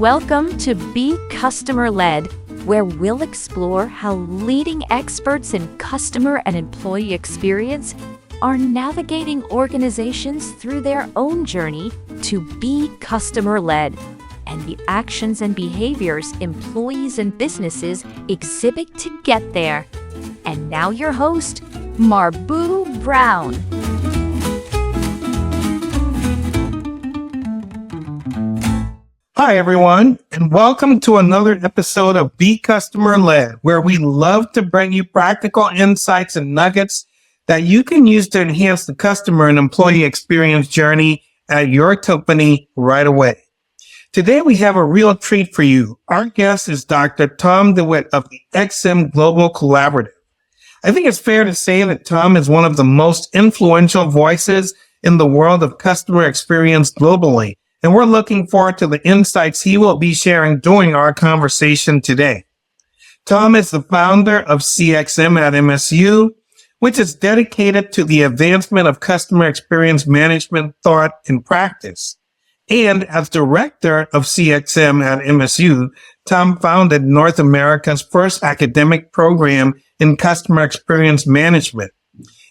Welcome to Be Customer-Led, where we'll explore how leading experts in customer and employee experience are navigating organizations through their own journey to be customer-led, and the actions and behaviors employees and businesses exhibit to get there. And now your host, Marbu Brown. Hi, everyone, and welcome to another episode of Be Customer-Led, where we love to bring you practical insights and nuggets that you can use to enhance the customer and employee experience journey at your company right away. Today, we have a real treat for you. Our guest is Dr. Tom Dewitt of the XM Global Collaborative. I think it's fair to say that Tom is one of the most influential voices in the world of customer experience globally, and we're looking forward to the insights he will be sharing during our conversation today. Tom is the founder of CXM at MSU, which is dedicated to the advancement of customer experience management thought and practice. And as director of CXM at MSU, Tom founded North America's first academic program in customer experience management.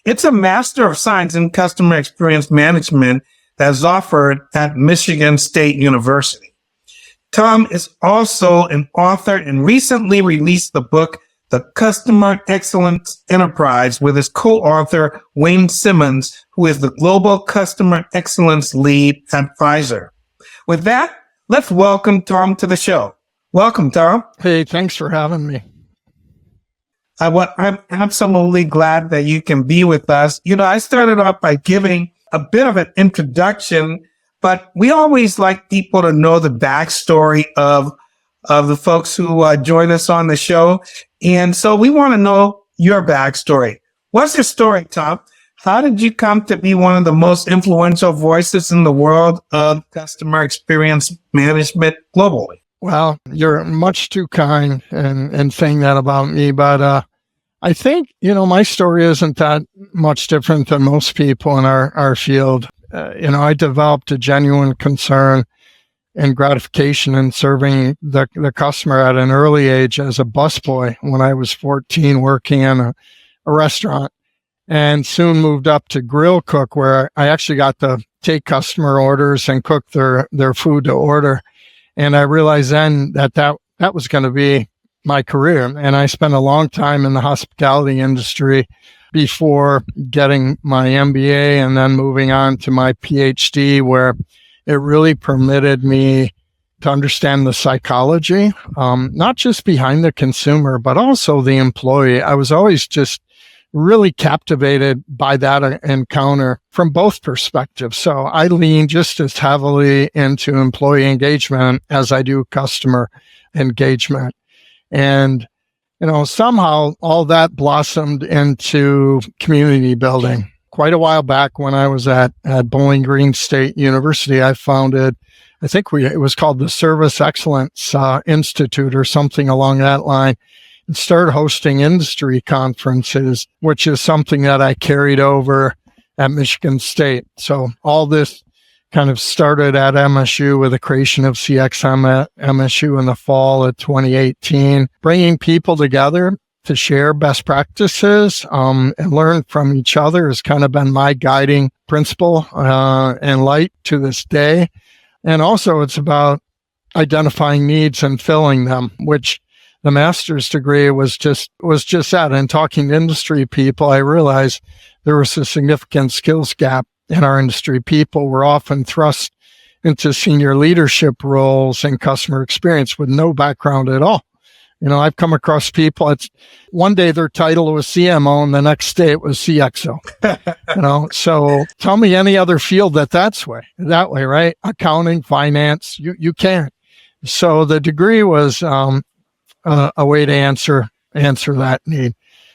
It's a Master of Science in Customer Experience Management that's offered at Michigan State University. Tom is also an author and recently released the book, The Customer Excellence Enterprise, with his co-author, Wayne Simmons, who is the Global Customer Excellence Lead at Pfizer. With that, let's welcome Tom to the show. Welcome, Tom. Hey, thanks for having me. I'm absolutely glad that you can be with us. You know, I started off by giving a bit of an introduction, but we always like people to know the backstory of the folks who join us on the show. And so we want to know your backstory. What's your story, Tom? How did you come to be one of the most influential voices in the world of customer experience management globally? Well, you're much too kind in saying that about me, but I think, my story isn't that much different than most people in our field. I developed a genuine concern and gratification in serving the customer at an early age as a busboy when I was 14, working in a restaurant, and soon moved up to grill cook, where I actually got to take customer orders and cook their food to order. And I realized then that was going to be my career. And I spent a long time in the hospitality industry before getting my MBA and then moving on to my Ph.D., where it really permitted me to understand the psychology, not just behind the consumer, but also the employee. I was always just really captivated by that encounter from both perspectives. So I lean just as heavily into employee engagement as I do customer engagement. And, somehow all that blossomed into community building. Quite a while back when I was at Bowling Green State University, I founded, it was called the Service Excellence Institute or something along that line, and started hosting industry conferences, which is something that I carried over at Michigan State. So all this kind of started at MSU with the creation of CXM at MSU in the fall of 2018, bringing people together to share best practices and learn from each other has kind of been my guiding principle and light to this day. And also it's about identifying needs and filling them, which the master's degree was just that. And talking to industry people, I realized there was a significant skills gap in our industry. People were often thrust into senior leadership roles in customer experience with no background at all. I've come across people, one day their title was CMO and the next day it was CXO. So tell me any other field that's that way, right? Accounting, finance, you can't. So the degree was a way to answer that need.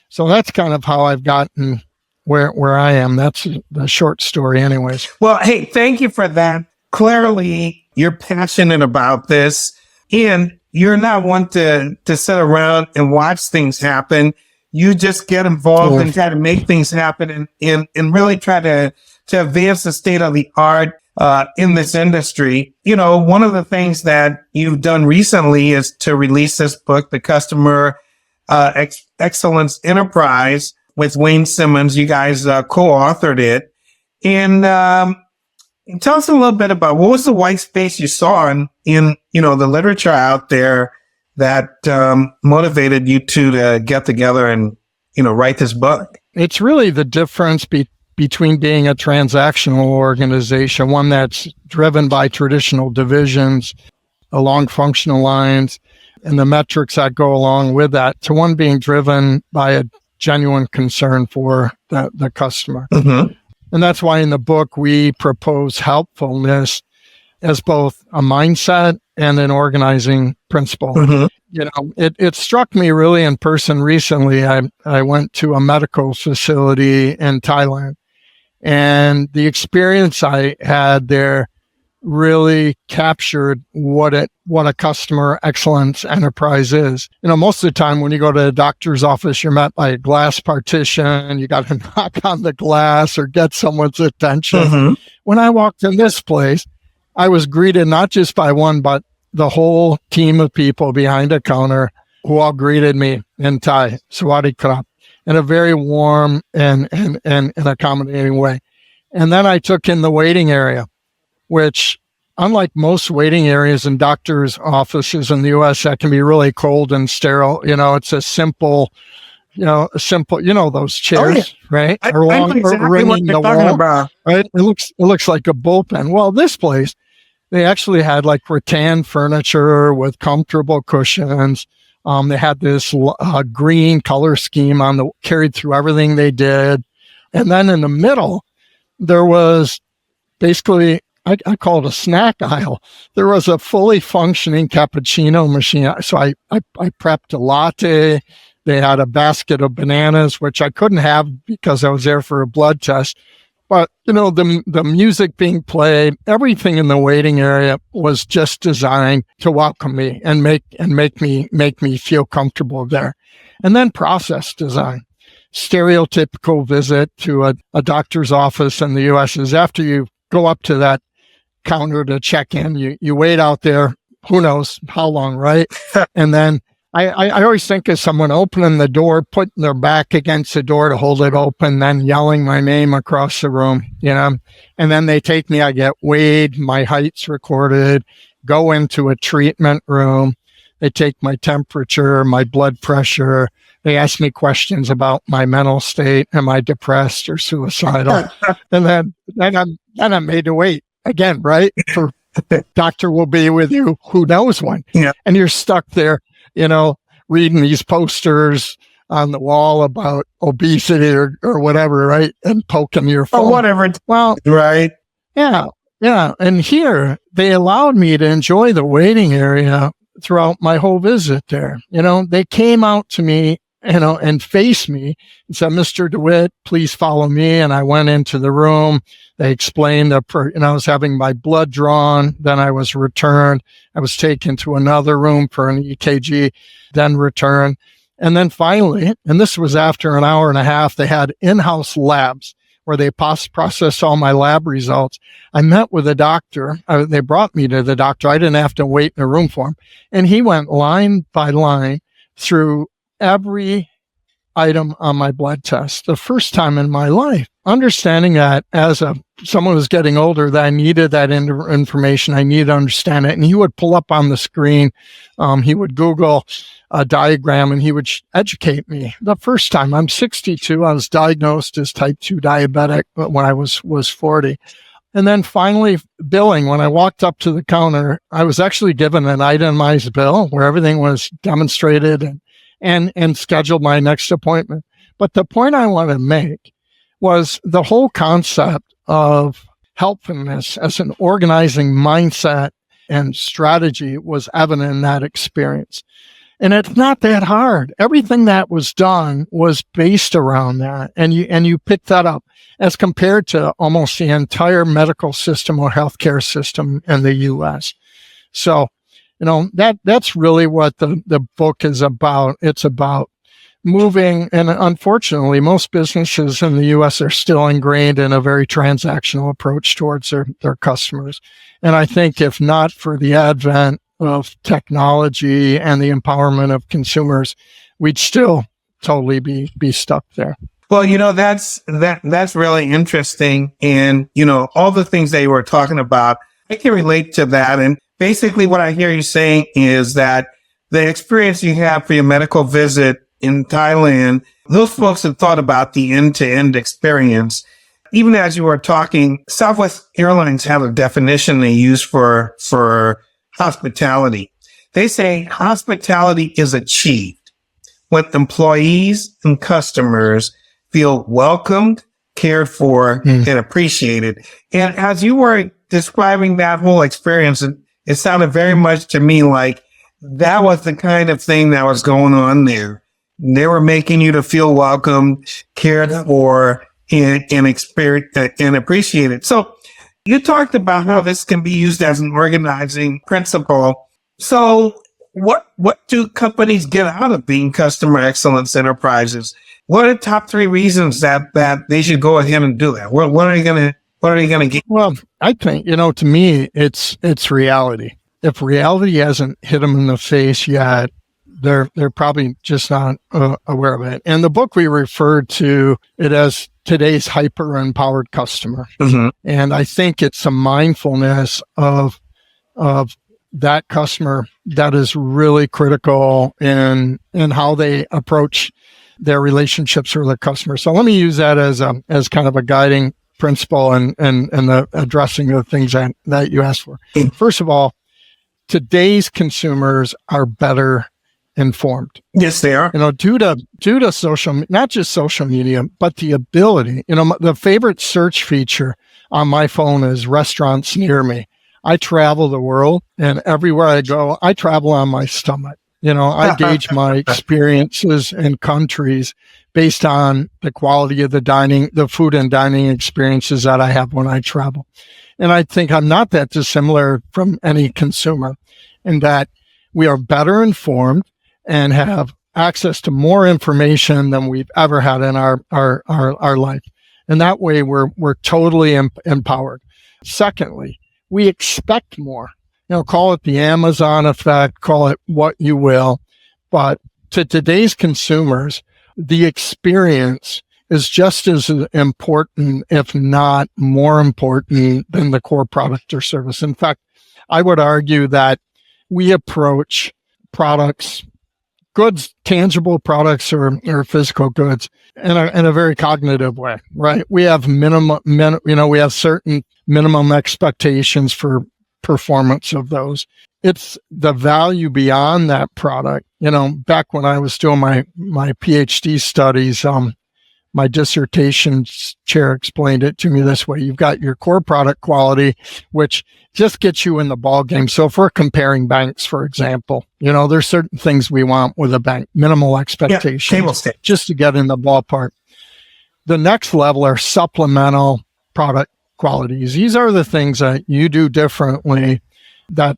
So that's kind of how I've gotten where I am. That's the short story anyways. Well, hey, thank you for that. Clearly, you're passionate about this, and you're not one to sit around and watch things happen. You just get involved and try to make things happen and really try to advance the state of the art in this industry. One of the things that you've done recently is to release this book, The Customer Excellence Enterprise, with Wayne Simmons. You guys co-authored it. And tell us a little bit about what was the white space you saw in the literature out there that motivated you to get together and write this book. It's really the difference between being a transactional organization, one that's driven by traditional divisions along functional lines and the metrics that go along with that, to one being driven by a genuine concern for the customer. Mm-hmm. And that's why in the book, we propose helpfulness as both a mindset and an organizing principle. Mm-hmm. It struck me really in person recently. I went to a medical facility in Thailand, and the experience I had there really captured what a customer excellence enterprise is. Most of the time when you go to a doctor's office, you're met by a glass partition. You got to knock on the glass or get someone's attention. Mm-hmm. When I walked in this place, I was greeted not just by one, but the whole team of people behind a counter who all greeted me in Thai, Sawadee Krap, in a very warm and accommodating way. And then I took in the waiting area, which, unlike most waiting areas in doctors' offices in the U.S., that can be really cold and sterile. It's a simple, those chairs, right? I know exactly what you're talking about. Right? It looks like a bullpen. Well, this place, they actually had like rattan furniture with comfortable cushions. They had this green color scheme carried through everything they did. And then in the middle, there was basically, I call it a snack aisle. There was a fully functioning cappuccino machine. So I prepped a latte. They had a basket of bananas, which I couldn't have because I was there for a blood test. But, the music being played, everything in the waiting area was just designed to welcome me and make me feel comfortable there. And then process design. Stereotypical visit to a doctor's office in the U.S. is after you go up to that counter to check in, you wait out there, who knows how long, right? And then I always think of someone opening the door, putting their back against the door to hold it open, then yelling my name across the room, and then they take me, I get weighed, my height's recorded, go into a treatment room. They take my temperature, my blood pressure. They ask me questions about my mental state. Am I depressed or suicidal? And then I'm made to wait again, right? For doctor will be with you. Who knows when? Yeah. And you're stuck there, reading these posters on the wall about obesity or whatever, right? And poking your phone. Or whatever. Well, right. Yeah. Yeah. And here they allowed me to enjoy the waiting area throughout my whole visit there. They came out to me, and faced me and said, Mr. Dewitt, please follow me. And I went into the room. They explained I was having my blood drawn. Then I was returned. I was taken to another room for an EKG, then returned. And then finally, and this was after an hour and a half, they had in-house labs where they processed all my lab results. I met with a doctor. They brought me to the doctor. I didn't have to wait in a room for him. And he went line by line through every item on my blood test. The first time in my life, understanding that as someone who's getting older, that I needed that information. I needed to understand it. And he would pull up on the screen. He would Google a diagram and he would educate me. The first time, I'm 62. I was diagnosed as type 2 diabetic when I was 40. And then finally, billing. When I walked up to the counter, I was actually given an itemized bill where everything was demonstrated and scheduled my next appointment. But the point I want to make was the whole concept of helpfulness as an organizing mindset and strategy was evident in that experience. And it's not that hard. Everything that was done was based around that. And you pick that up as compared to almost the entire medical system or healthcare system in the U.S. So, that's really what the book is about. It's about moving, and unfortunately, most businesses in the U.S. are still ingrained in a very transactional approach towards their customers. And I think if not for the advent of technology and the empowerment of consumers, we'd still totally be stuck there. Well, that's really interesting. And, all the things that you were talking about, I can relate to that. And basically what I hear you saying is that the experience you have for your medical visit in Thailand, those folks have thought about the end-to-end experience. Even as you were talking, Southwest Airlines have a definition they use for hospitality. They say hospitality is achieved when employees and customers feel welcomed, cared for, and appreciated. And as you were describing that whole experience, it sounded very much to me like that was the kind of thing that was going on there. They were making you to feel welcome, cared for, and appreciated. So you talked about how this can be used as an organizing principle. So what do companies get out of being customer excellence enterprises? What are the top 3 reasons that they should go ahead and do that? What are they going to get? Well, I think, to me, it's reality. If reality hasn't hit them in the face yet, they're probably just not aware of it. And the book, we referred to it as today's hyper-empowered customer. Mm-hmm. And I think it's a mindfulness of that customer that is really critical in how they approach their relationships with their customers. So let me use that as kind of a guiding principle and the addressing the things that you asked for. First of all, today's consumers are better informed. Yes, they are. Due to social, not just social media, but the ability, the favorite search feature on my phone is restaurants near me. I travel the world, and everywhere I go, I travel on my stomach. I gauge my experiences in countries based on the quality of the food and dining experiences that I have when I travel. And I think I'm not that dissimilar from any consumer in that we are better informed and have access to more information than we've ever had in our life. And that way we're totally empowered. Secondly, we expect more. Call it the Amazon effect, call it what you will. But to today's consumers, the experience is just as important, if not more important, than the core product or service. In fact, I would argue that we approach products, goods, tangible products or physical goods in a very cognitive way, right? We have we have certain minimum expectations for performance of those. It's the value beyond that product. Back when I was doing my Ph.D. studies, my dissertation chair explained it to me this way. You've got your core product quality, which just gets you in the ball game. So if we're comparing banks, for example, there's certain things we want with a bank, minimal expectations, just to get in the ballpark. The next level are supplemental product qualities. These are the things that you do differently that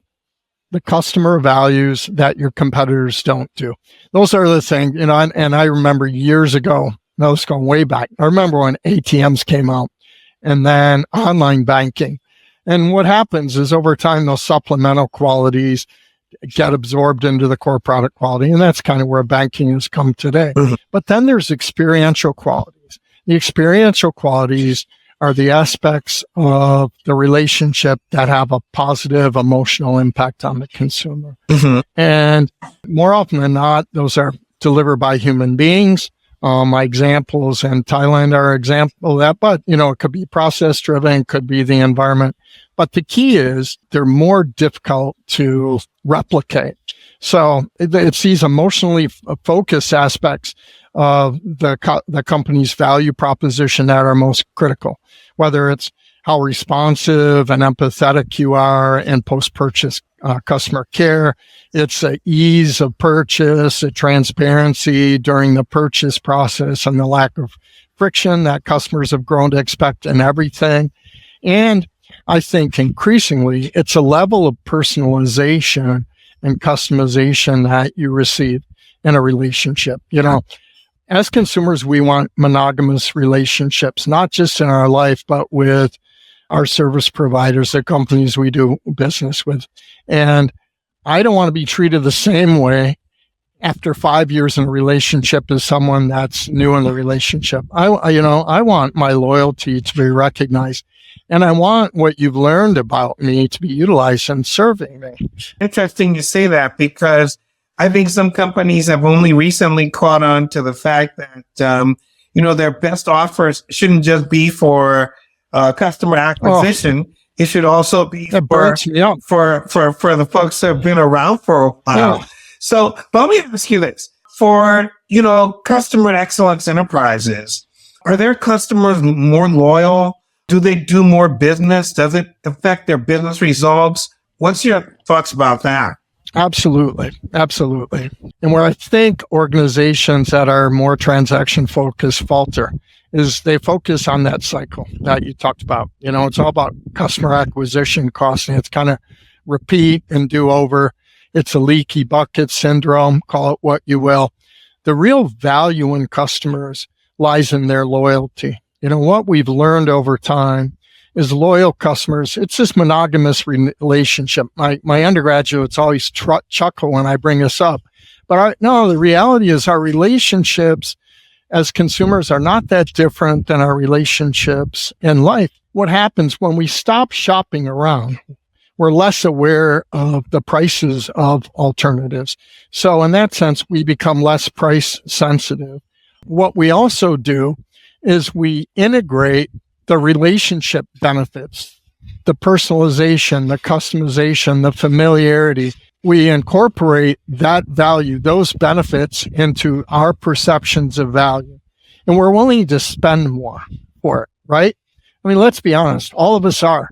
the customer values that your competitors don't do. Those are the things, and I remember years ago, no, it's going way back. I remember when ATMs came out and then online banking. And what happens is over time, those supplemental qualities get absorbed into the core product quality. And that's kind of where banking has come today. Mm-hmm. But then there's experiential qualities. The experiential qualities are the aspects of the relationship that have a positive emotional impact on the consumer. Mm-hmm. And more often than not, those are delivered by human beings. My examples in Thailand are an example of that, but, it could be process driven, could be the environment. But the key is they're more difficult to replicate. So it's these emotionally focused aspects of the company's value proposition that are most critical, whether it's how responsive and empathetic you are in post-purchase customer care. It's the ease of purchase, the transparency during the purchase process, and the lack of friction that customers have grown to expect in everything. And I think increasingly, it's a level of personalization and customization that you receive in a relationship. as consumers, we want monogamous relationships, not just in our life, but with our service providers, the companies we do business with. And I don't want to be treated the same way after 5 years in a relationship as someone that's new in the relationship. I want my loyalty to be recognized. And I want what you've learned about me to be utilized in serving me. Interesting you say that, because I think some companies have only recently caught on to the fact that, their best offers shouldn't just be for customer acquisition. It should also be for the folks that have been around for a while. Yeah. So, but let me ask you this. For, customer excellence enterprises, are their customers more loyal? Do they do more business? Does it affect their business results? What's your thoughts about that? Absolutely. And where I think organizations that are more transaction focused falter is they focus on that cycle that you talked about. It's all about customer acquisition cost, and it's kind of repeat and do over. It's a leaky bucket syndrome, call it what you will. The real value in customers lies in their loyalty. What we've learned over time is loyal customers. It's this monogamous relationship. My undergraduates always chuckle when I bring this up. But the reality is our relationships as consumers are not that different than our relationships in life. What happens when we stop shopping around? We're less aware of the prices of alternatives. So in that sense, we become less price sensitive. What we also do is we integrate the relationship benefits, the personalization, the customization, the familiarity. We incorporate that value, those benefits into our perceptions of value. And we're willing to spend more for it, right? I mean, let's be honest, all of us are.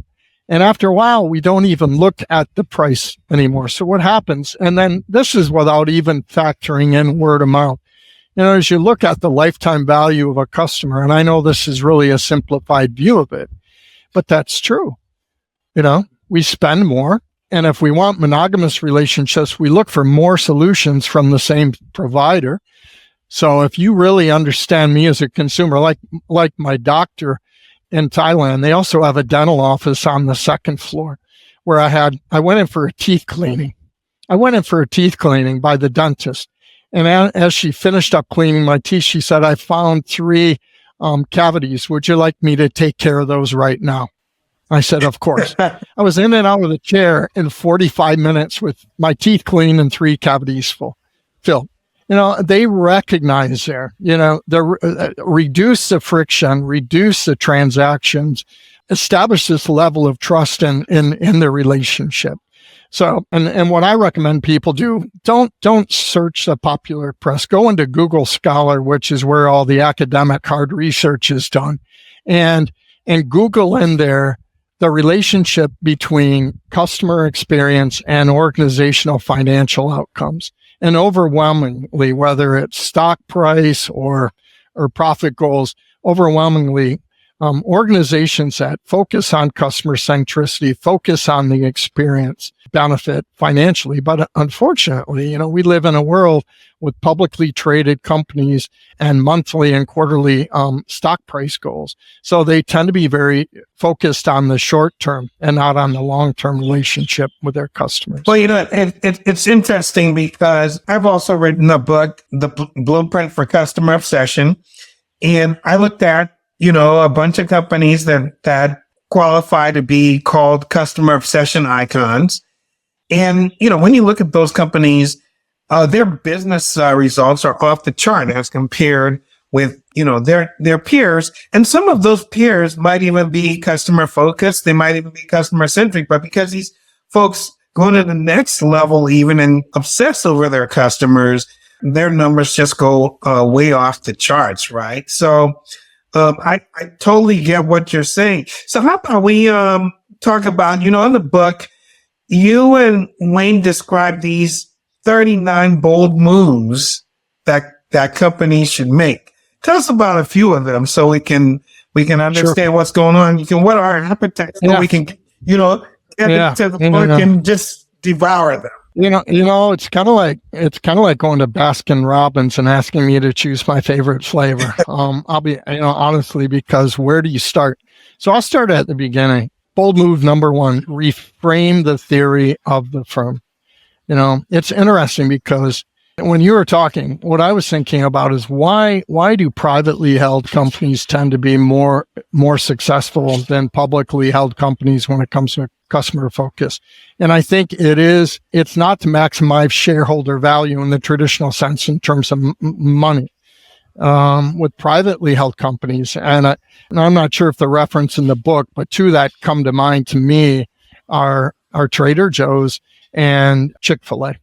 And after a while, we don't even look at the price anymore. So what happens? And then this is without even factoring in word of mouth. As you look at the lifetime value of a customer, and I know this is really a simplified view of it, but that's true. We spend more. And if we want monogamous relationships, we look for more solutions from the same provider. So if you really understand me as a consumer, like my doctor in Thailand, they also have a dental office on the second floor where I went in for a teeth cleaning. I went in for a teeth cleaning by the dentist. And as she finished up cleaning my teeth, she said, I found 3 cavities. Would you like me to take care of those right now? I said, of course. I was in and out of the chair in 45 minutes with my teeth clean and 3 cavities filled. They recognize reduce the friction, reduce the transactions, establish this level of trust in the relationship. So, and what I recommend people do, don't search the popular press. Go into Google Scholar, which is where all the academic hard research is done, and Google in there the relationship between customer experience and organizational financial outcomes. And overwhelmingly, whether it's stock price or profit goals, overwhelmingly, organizations that focus on customer centricity, focus on the experience, benefit financially. But unfortunately, we live in a world with publicly traded companies and monthly and quarterly stock price goals. So they tend to be very focused on the short term and not on the long-term relationship with their customers. Well, it's interesting because I've also written a book, The Blueprint for Customer Obsession. And I looked at a bunch of companies that qualify to be called customer obsession icons. And, when you look at those companies, their business results are off the chart as compared with, their peers. And some of those peers might even be customer focused. They might even be customer centric, but because these folks go to the next level even and obsess over their customers, their numbers just go way off the charts, right? So, I totally get what you're saying. So how about we talk about, in the book, you and Wayne describe these 39 bold moves that companies should make. Tell us about a few of them so we can understand what's going on. What are our appetites so we can, get into the book and just devour them. It's kind of like going to Baskin Robbins and asking me to choose my favorite flavor. I'll be, honestly, because where do you start? So I'll start at the beginning. Bold move number one: reframe the theory of the firm. It's interesting because when you were talking, what I was thinking about is why do privately held companies tend to be more successful than publicly held companies when it comes to customer focus? And I think it's not to maximize shareholder value in the traditional sense in terms of money. With privately held companies, and I'm not sure if the reference in the book, but two that come to mind to me are Trader Joe's and Chick-fil-A.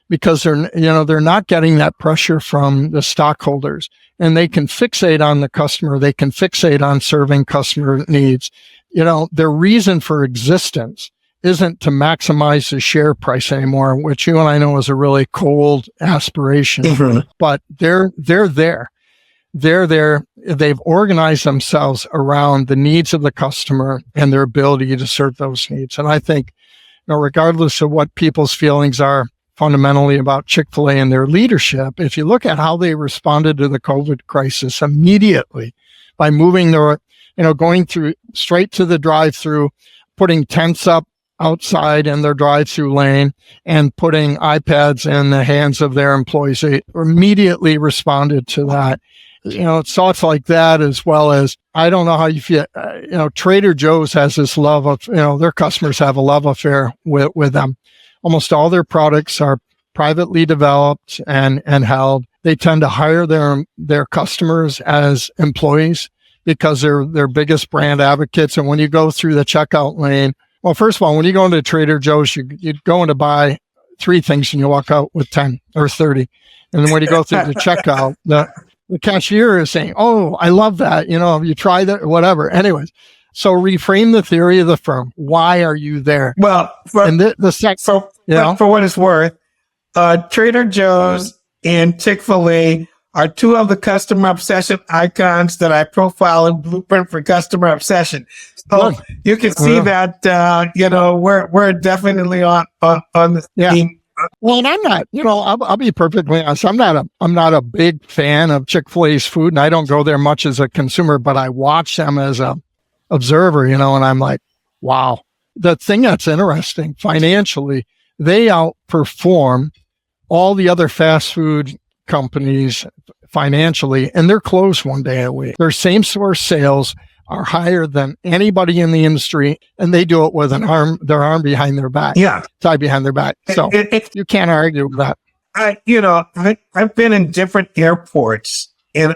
Because they're not getting that pressure from the stockholders, and they can fixate on the customer. They can fixate on serving customer needs. Their reason for existence isn't to maximize the share price anymore, which you and I know is a really cold aspiration. Mm-hmm. But they're there. They're there. They've organized themselves around the needs of the customer and their ability to serve those needs. And I think, regardless of what people's feelings are fundamentally about Chick-fil-A and their leadership, if you look at how they responded to the COVID crisis immediately by moving going through straight to the drive-through, putting tents up outside in their drive-through lane and putting iPads in the hands of their employees, they immediately responded to that. Thoughts like that, as well as, I don't know how you feel, Trader Joe's has this love of, their customers have a love affair with them. Almost all their products are privately developed and held. They tend to hire their customers as employees because they're their biggest brand advocates. And when you go through the checkout lane, well, first of all, when you go into Trader Joe's, you go in to buy 3 things and you walk out with 10 or 30. And then when you go through the checkout, the cashier is saying, "Oh, I love that. You try that," whatever. Anyways. So reframe the theory of the firm. Why are you there? Well, for what it's worth, Trader Joe's and Chick-fil-A are two of the customer obsession icons that I profile in Blueprint for Customer Obsession. So you can see that we're definitely on the theme. Well, and I'm not, I'll be perfectly honest. I'm not a big fan of Chick-fil-A's food, and I don't go there much as a consumer, but I watch them as a observer, and I'm like, wow. The thing that's interesting financially, they outperform all the other fast food companies financially, and they're closed one day a week. Their same store sales are higher than anybody in the industry, and they do it with their arm behind their back. Yeah. Tied behind their back. So you can't argue with that. I've been in different airports, and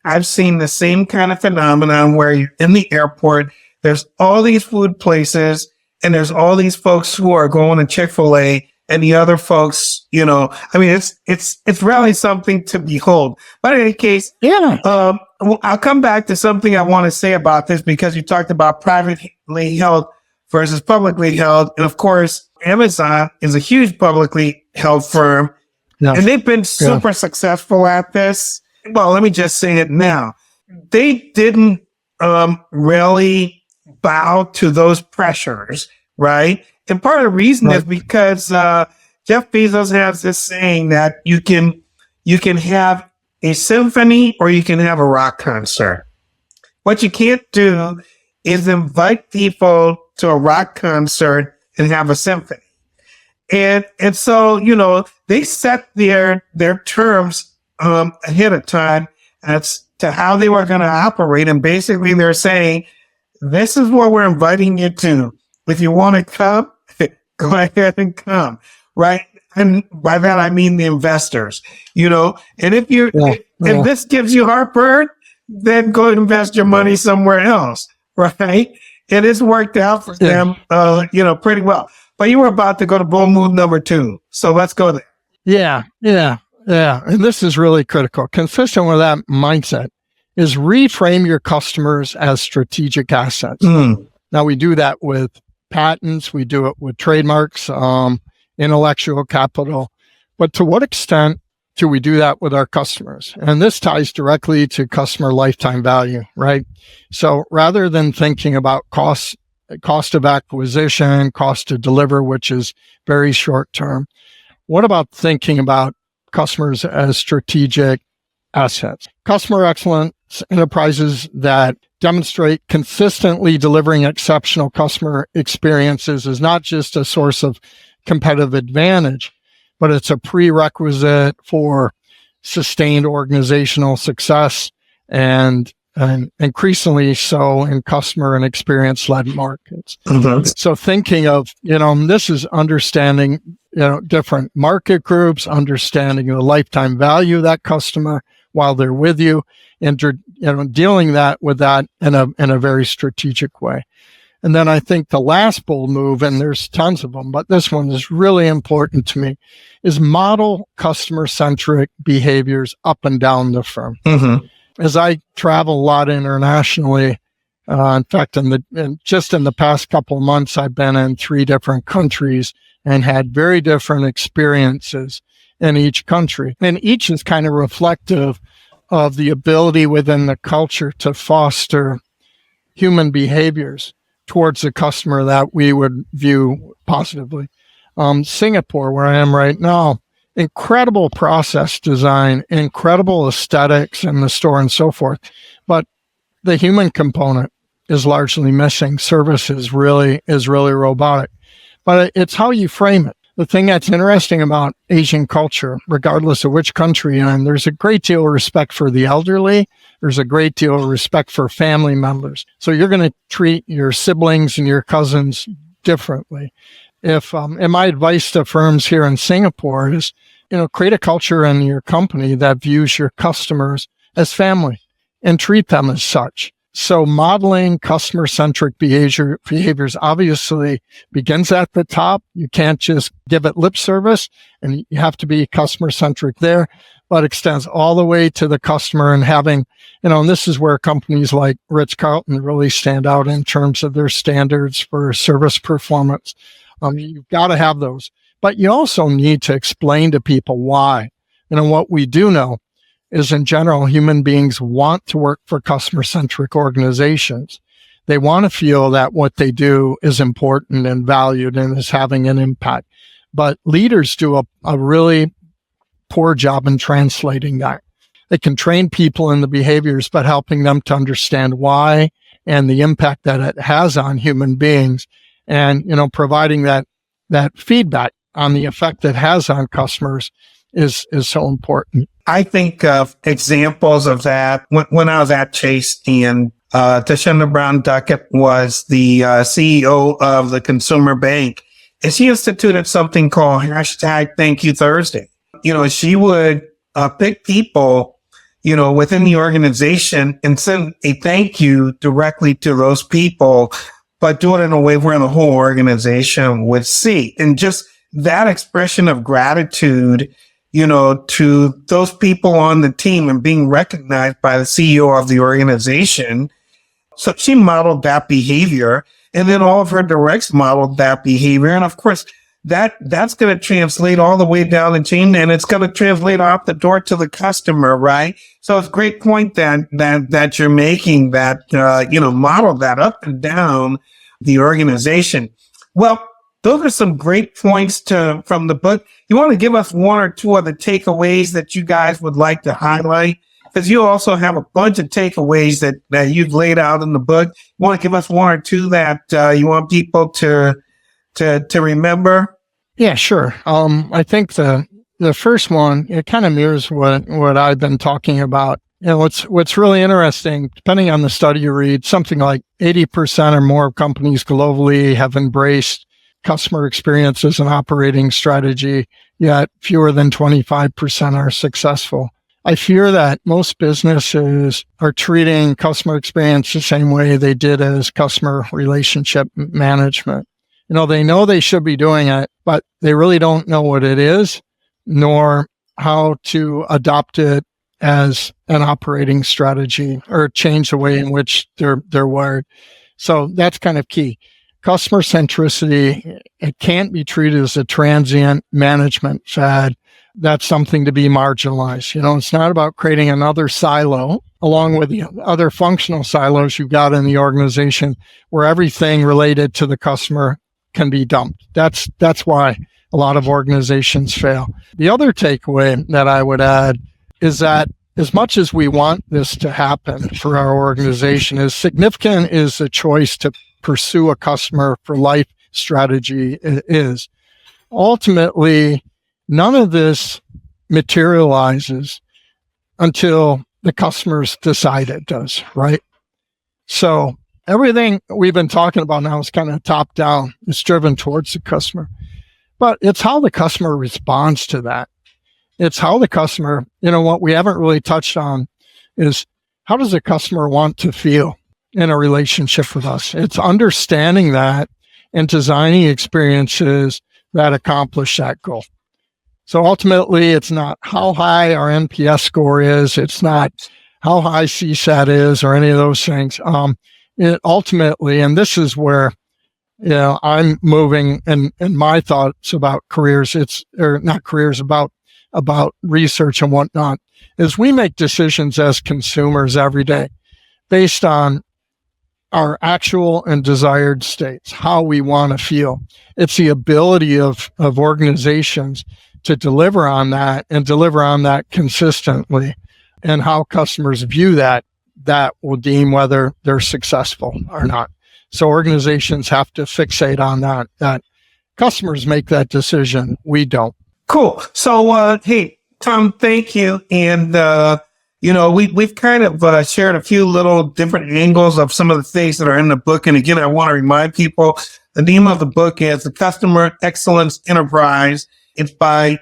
I've seen the same kind of phenomenon where you're in the airport, there's all these food places, and there's all these folks who are going to Chick-fil-A, and the other folks, it's really something to behold. But in any case, I'll come back to something I want to say about this, because you talked about privately held versus publicly held. And of course, Amazon is a huge publicly held firm, and they've been super successful at this. Well, let me just say it now. They didn't really bow to those pressures, right? And part of the reason is because Jeff Bezos has this saying that you can have a symphony or you can have a rock concert. What you can't do is invite people to a rock concert and have a symphony. And so, they set their terms ahead of time as to how they were going to operate. And basically they're saying, this is what we're inviting you to. If you want to come, go ahead and come. Right. And by that, I mean the investors, and if this gives you heartburn, then go invest your money somewhere else. Right. And it's worked out for them, pretty well. But you were about to go to bold move number 2. So let's go there. Yeah. And this is really critical. Consistent with that mindset is reframe your customers as strategic assets. Now, we do that with patents. We do it with trademarks, intellectual capital. But to what extent do we do that with our customers? And this ties directly to customer lifetime value, right? So rather than thinking about costs cost of acquisition, cost to deliver, which is very short term. What about thinking about customers as strategic assets? Customer excellence enterprises that demonstrate consistently delivering exceptional customer experiences is not just a source of competitive advantage, but it's a prerequisite for sustained organizational success and increasingly so in customer and experience-led markets. Mm-hmm. So thinking of, this is understanding, different market groups, understanding the lifetime value of that customer while they're with you, and, dealing with that in a very strategic way. And then I think the last bold move, and there's tons of them, but this one is really important to me, is model customer-centric behaviors up and down the firm. Mm-hmm. As I travel a lot internationally, in fact, just in the past couple of months, I've been in 3 different countries and had very different experiences in each country. And each is kind of reflective of the ability within the culture to foster human behaviors towards the customer that we would view positively. Singapore, where I am right now, incredible process design, incredible aesthetics in the store and so forth. But the human component is largely missing. Service is really robotic. But it's how you frame it. The thing that's interesting about Asian culture, regardless of which country you're in, there's a great deal of respect for the elderly. There's a great deal of respect for family members. So you're going to treat your siblings and your cousins differently. And my advice to firms here in Singapore is, create a culture in your company that views your customers as family and treat them as such. So modeling customer-centric behaviors obviously begins at the top. You can't just give it lip service, and you have to be customer-centric there, but extends all the way to the customer and having, and this is where companies like Ritz-Carlton really stand out in terms of their standards for service performance. You've got to have those, but you also need to explain to people why. What we do know is, in general, human beings want to work for customer-centric organizations. They want to feel that what they do is important and valued and is having an impact. But leaders do a really poor job in translating that. They can train people in the behaviors, but helping them to understand why and the impact that it has on human beings, and providing that feedback on the effect it has on customers is so important. I think of examples of that when I was at Chase, and Tashenda Brown Duckett was the CEO of the consumer bank, and she instituted something called #ThankYouThursday. She would pick people, within the organization and send a thank you directly to those people, but do it in a way where the whole organization would see. And just that expression of gratitude, to those people on the team and being recognized by the CEO of the organization. So she modeled that behavior, and then all of her directs modeled that behavior. And of course, that's going to translate all the way down the chain, and it's going to translate out the door to the customer, right? So it's a great point that you're making, that, model that up and down the organization. Well, those are some great points from the book. You want to give us 1 or 2 of the takeaways that you guys would like to highlight? Because you also have a bunch of takeaways that you've laid out in the book. You want to give us 1 or 2 that you want people to remember? Yeah, sure. I think the first one, it kind of mirrors what I've been talking about. What's really interesting, depending on the study you read, something like 80% or more of companies globally have embraced customer experience as an operating strategy, yet fewer than 25% are successful. I fear that most businesses are treating customer experience the same way they did as customer relationship management. They know they should be doing it, but they really don't know what it is, nor how to adopt it as an operating strategy or change the way in which they're wired. So that's kind of key. customer centricity, it can't be treated as a transient management fad. That's something to be marginalized. It's not about creating another silo along with the other functional silos you've got in the organization where everything related to the customer can be dumped. That's why a lot of organizations fail. The other takeaway that I would add is that as much as we want this to happen for our organization, as significant as the choice to pursue a customer for life strategy is, ultimately, none of this materializes until the customers decide it does, right? So everything we've been talking about now is kind of top down. It's driven towards the customer. But it's how the customer responds to that. It's how the customer, what we haven't really touched on is how does the customer want to feel in a relationship with us? It's understanding that and designing experiences that accomplish that goal. So ultimately, it's not how high our NPS score is. It's not how high CSAT is or any of those things. It ultimately, and this is where I'm moving and my thoughts about careers, about research and whatnot, is we make decisions as consumers every day based on our actual and desired states, how we want to feel. It's the ability of organizations to deliver on that and deliver on that consistently, and how customers view that will deem whether they're successful or not. So organizations have to fixate on that customers make that decision. We don't. Cool. So, hey, Tom, thank you. And, we've kind of shared a few little different angles of some of the things that are in the book. And again, I want to remind people, the name of the book is The Customer Excellence Enterprise. It's by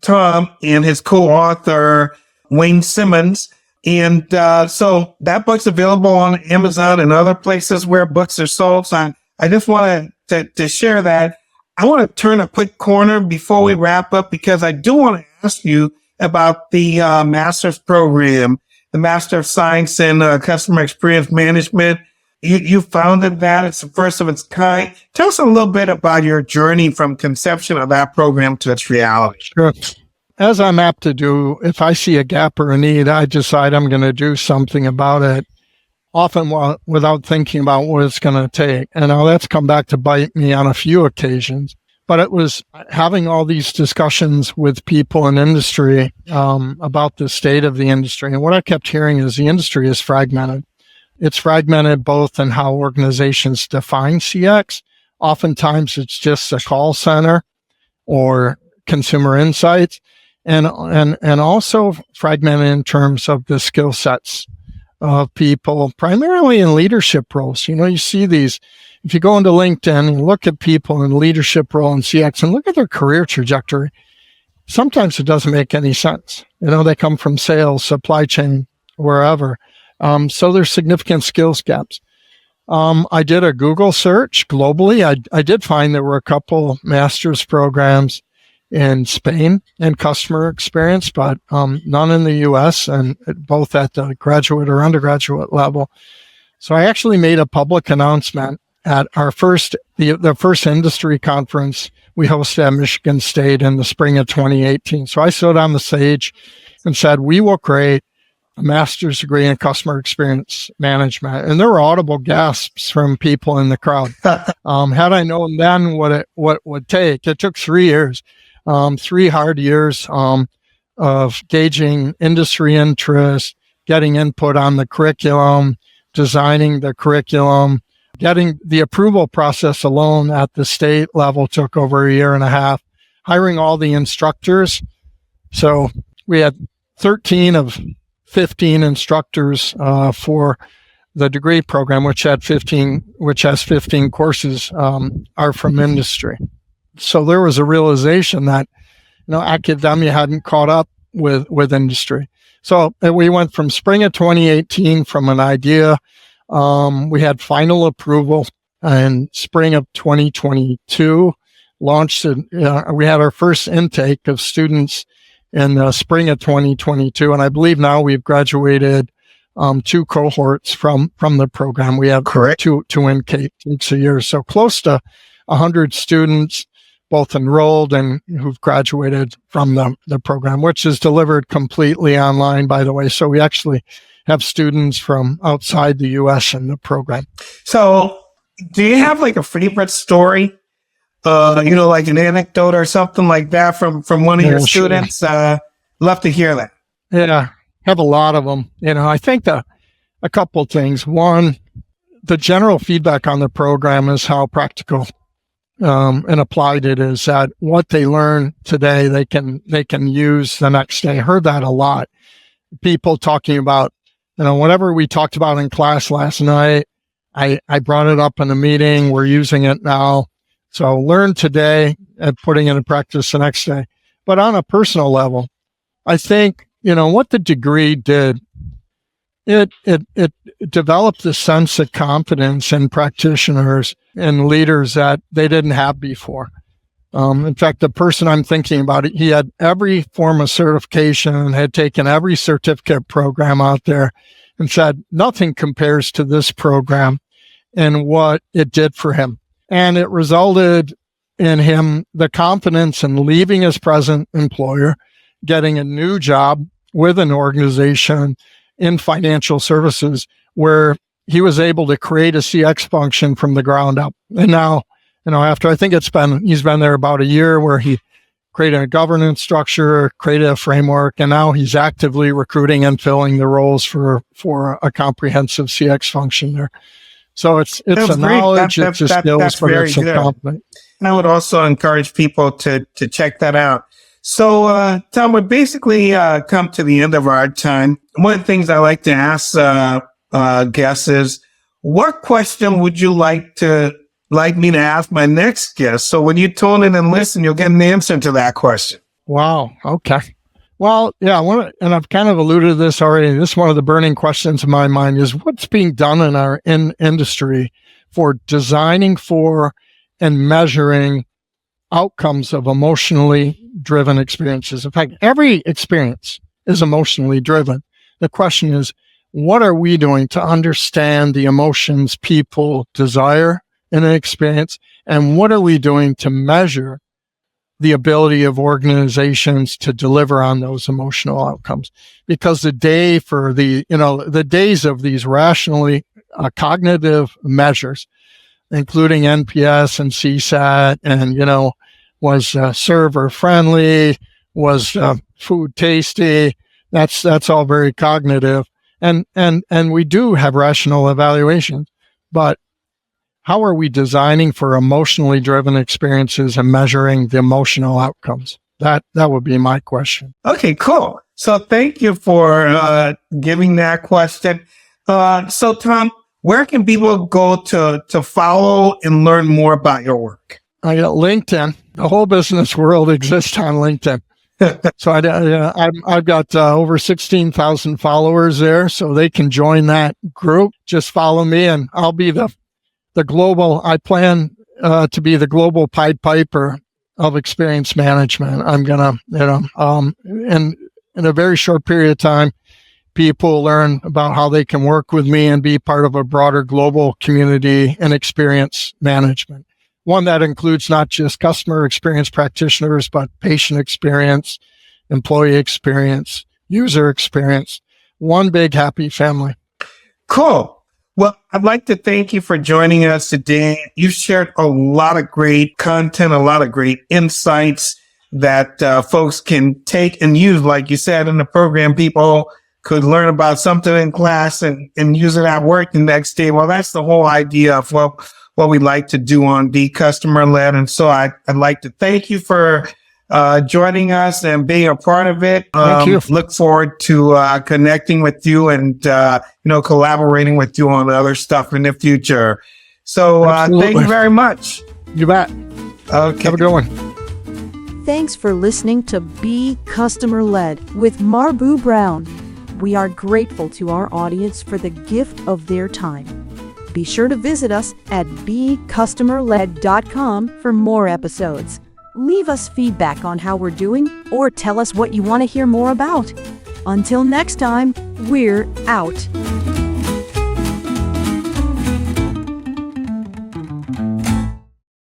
Tom and his co-author, Wayne Simmons. And so that book's available on Amazon and other places where books are sold. So I just wanted to share that. I want to turn a quick corner before we wrap up, because I do want to ask you about the master's program, the Master of Science in Customer Experience Management. You founded that. It's the first of its kind. Tell us a little bit about your journey from conception of that program to its reality. Sure. As I'm apt to do, if I see a gap or a need, I decide I'm going to do something about it, often without thinking about what it's going to take. And now that's come back to bite me on a few occasions. But it was having all these discussions with people in industry about the state of the industry. And what I kept hearing is the industry is fragmented. It's fragmented both in how organizations define CX. Oftentimes it's just a call center or consumer insights, and also fragmented in terms of the skill sets of people, primarily in leadership roles. You see these, if you go into LinkedIn and look at people in leadership role in CX and look at their career trajectory, sometimes it doesn't make any sense. They come from sales, supply chain, wherever. So there's significant skills gaps. I did a Google search globally. I did find there were a couple master's programs in Spain in customer experience, but none in the U.S., and both at the graduate or undergraduate level. So I actually made a public announcement at our the first industry conference we hosted at Michigan State in the spring of 2018. So I stood on the stage and said, we will create a master's degree in customer experience management. And there were audible gasps from people in the crowd. Had I known then what it would take, it took 3 years. 3 hard years of gauging industry interest, getting input on the curriculum, designing the curriculum, getting the approval process alone at the state level took over 1.5 years, hiring all the instructors. So we had 13 of 15 instructors for the degree program, which has 15 courses, are from industry. So there was a realization that, academia hadn't caught up with industry. So we went from spring of 2018 from an idea. We had final approval in spring of 2022, launched it. We had our first intake of students in the spring of 2022. And I believe now we've graduated 2 cohorts from the program. We have Correct. two intakes a year. So close to 100 students, both enrolled and who've graduated from the program, which is delivered completely online, by the way. So we actually have students from outside the U.S. in the program. So do you have like a favorite story? Like an anecdote or something like that from one of your students? Love to hear that. Yeah, have a lot of them. I think a couple things. One, the general feedback on the program is how practical and applied it is, that what they learn today, they can use the next day. I heard that a lot. People talking about, whatever we talked about in class last night, I brought it up in a meeting. We're using it now. So learn today and putting it in practice the next day. But on a personal level, I think, what the degree did, it developed a sense of confidence in practitioners and leaders that they didn't have before. In fact, the person I'm thinking about, he had every form of certification, had taken every certificate program out there, and said nothing compares to this program and what it did for him. And it resulted in him the confidence in leaving his present employer, getting a new job with an organization in financial services where he was able to create a CX function from the ground up. And now, after I think he's been there about a year, where he created a governance structure, created a framework, and now he's actively recruiting and filling the roles for a comprehensive CX function there. So it's a knowledge, it's a skills, but it's a confidence. And I would also encourage people to check that out. So, Tom, we basically come to the end of our time. One of the things I like to ask guests is, what question would you like me to ask my next guest? So when you tune in and listen, you'll get an answer to that question. Wow. Okay. Well, yeah, and I've kind of alluded to this already. This is one of the burning questions in my mind is what's being done in our industry for designing for and measuring outcomes of emotionally driven experiences. In fact, every experience is emotionally driven. The question is, what are we doing to understand the emotions people desire in an experience? And what are we doing to measure the ability of organizations to deliver on those emotional outcomes? Because the days of these rationally cognitive measures, including NPS and CSAT, and, was server friendly, was food tasty. That's all very cognitive. And we do have rational evaluations, but how are we designing for emotionally driven experiences and measuring the emotional outcomes? That would be my question. Okay, cool. So thank you for giving that question. So Tom, where can people go to follow and learn more about your work? I got LinkedIn. The whole business world exists on LinkedIn. So I've got over 16,000 followers there, so they can join that group. Just follow me, and I'll be the global. I plan to be the global Pied Piper of experience management. I'm gonna, in a very short period of time, people learn about how they can work with me and be part of a broader global community and experience management. One that includes not just customer experience practitioners, but patient experience, employee experience, user experience. One big happy family. Cool. Well, I'd like to thank you for joining us today. You've shared a lot of great content, a lot of great insights that folks can take and use. Like you said in the program, people could learn about something in class and use it at work the next day. Well, that's the whole idea of what we like to do on Be Customer-Led. And so I'd like to thank you for joining us and being a part of it. Thank you. Look forward to connecting with you and collaborating with you on other stuff in the future. So thank you very much. You bet. Okay. Have a good one. Thanks for listening to Be Customer-Led with Marbu Brown. We are grateful to our audience for the gift of their time. Be sure to visit us at becustomerled.com for more episodes. Leave us feedback on how we're doing or tell us what you want to hear more about. Until next time, we're out.